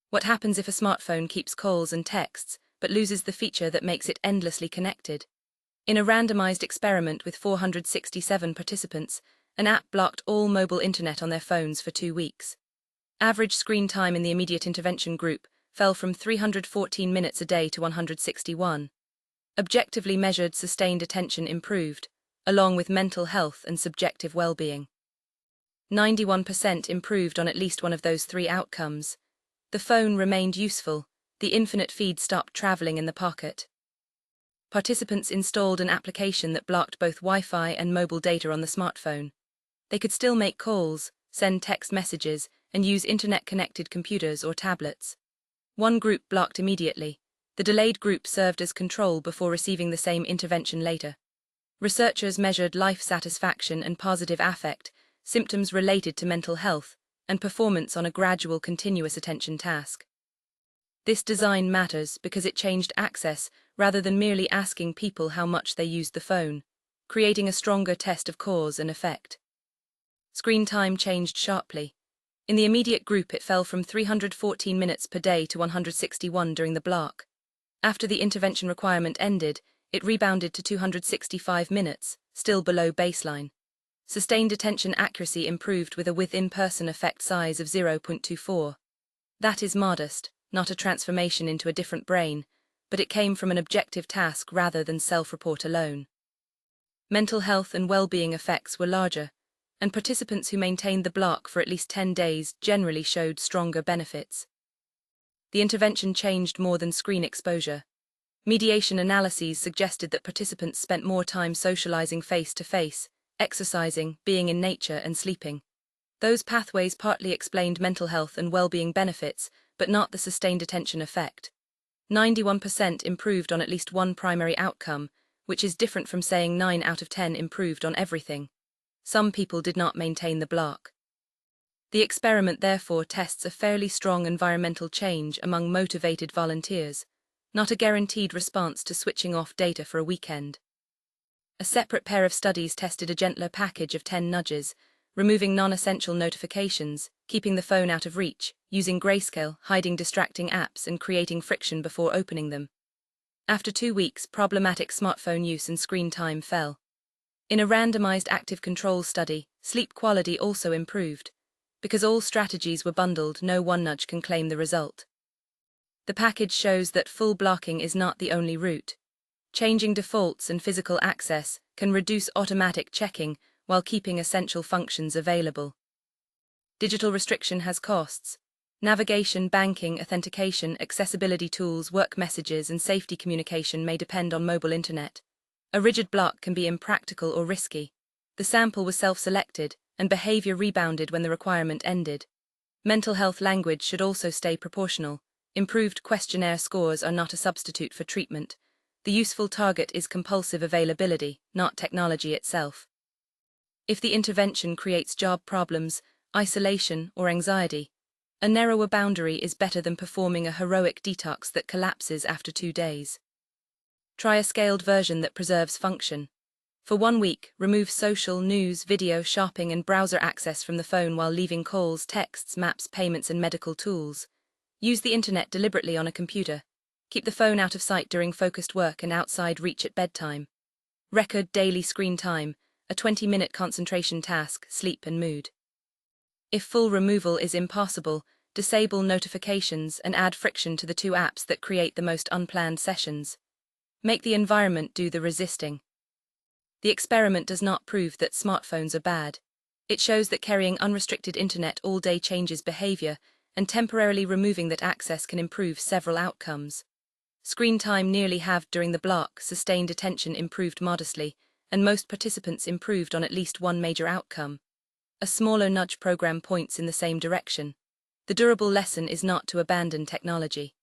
What happens if a smartphone keeps calls and texts, but loses the feature that makes it endlessly connected? In a randomized experiment with 467 participants, an app blocked all mobile internet on their phones for 2 weeks. Average screen time in the immediate intervention group fell from 314 minutes a day to 161. Objectively measured sustained attention improved, along with mental health and subjective well-being. 91% improved on at least one of those three outcomes. The phone remained useful, the infinite feed stopped traveling in the pocket. Participants installed an application that blocked both Wi-Fi and mobile data on the smartphone. They could still make calls, send text messages, and use internet-connected computers or tablets. One group blocked immediately. The delayed group served as control before receiving the same intervention later. Researchers measured life satisfaction and positive affect, symptoms related to mental health, and performance on a gradual continuous attention task. This design matters because it changed access rather than merely asking people how much they used the phone, creating a stronger test of cause and effect. Screen time changed sharply. In the immediate group it fell from 314 minutes per day to 161 during the block. After the intervention requirement ended, it rebounded to 265 minutes, still below baseline. Sustained attention accuracy improved with a within-person effect size of 0.24. That is modest, not a transformation into a different brain, but it came from an objective task rather than self-report alone. Mental health and well-being effects were larger, and participants who maintained the block for at least 10 days generally showed stronger benefits. The intervention changed more than screen exposure. Mediation analyses suggested that participants spent more time socializing face-to-face, exercising, being in nature, and sleeping. Those pathways partly explained mental health and well-being benefits, but not the sustained attention effect. 91% improved on at least one primary outcome, which is different from saying 9 out of 10 improved on everything. Some people did not maintain the block. The experiment therefore tests a fairly strong environmental change among motivated volunteers, not a guaranteed response to switching off data for a weekend. A separate pair of studies tested a gentler package of 10 nudges, removing non-essential notifications, keeping the phone out of reach, using grayscale, hiding distracting apps, and creating friction before opening them. After 2 weeks, problematic smartphone use and screen time fell. In a randomized active control study, sleep quality also improved. Because all strategies were bundled, no one nudge can claim the result. The package shows that full blocking is not the only route. Changing defaults and physical access can reduce automatic checking while keeping essential functions available. Digital restriction has costs. Navigation, banking, authentication, accessibility tools, work messages, and safety communication may depend on mobile internet. A rigid block can be impractical or risky. The sample was self-selected, and behavior rebounded when the requirement ended. Mental health language should also stay proportional. Improved questionnaire scores are not a substitute for treatment. The useful target is compulsive availability, not technology itself. If the intervention creates job problems, isolation, or anxiety, a narrower boundary is better than performing a heroic detox that collapses after 2 days. Try a scaled version that preserves function. For 1 week, remove social, news, video, shopping, and browser access from the phone while leaving calls, texts, maps, payments, and medical tools. Use the internet deliberately on a computer. Keep the phone out of sight during focused work and outside reach at bedtime. Record daily screen time, a 20-minute concentration task, sleep and mood. If full removal is impossible, disable notifications and add friction to the 2 apps that create the most unplanned sessions. Make the environment do the resisting. The experiment does not prove that smartphones are bad. It shows that carrying unrestricted internet all day changes behavior, and temporarily removing that access can improve several outcomes. Screen time nearly halved during the block, sustained attention improved modestly, and most participants improved on at least one major outcome. A smaller nudge program points in the same direction. The durable lesson is not to abandon technology.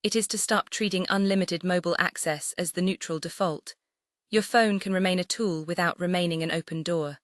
It is to stop treating unlimited mobile access as the neutral default. Your phone can remain a tool without remaining an open door.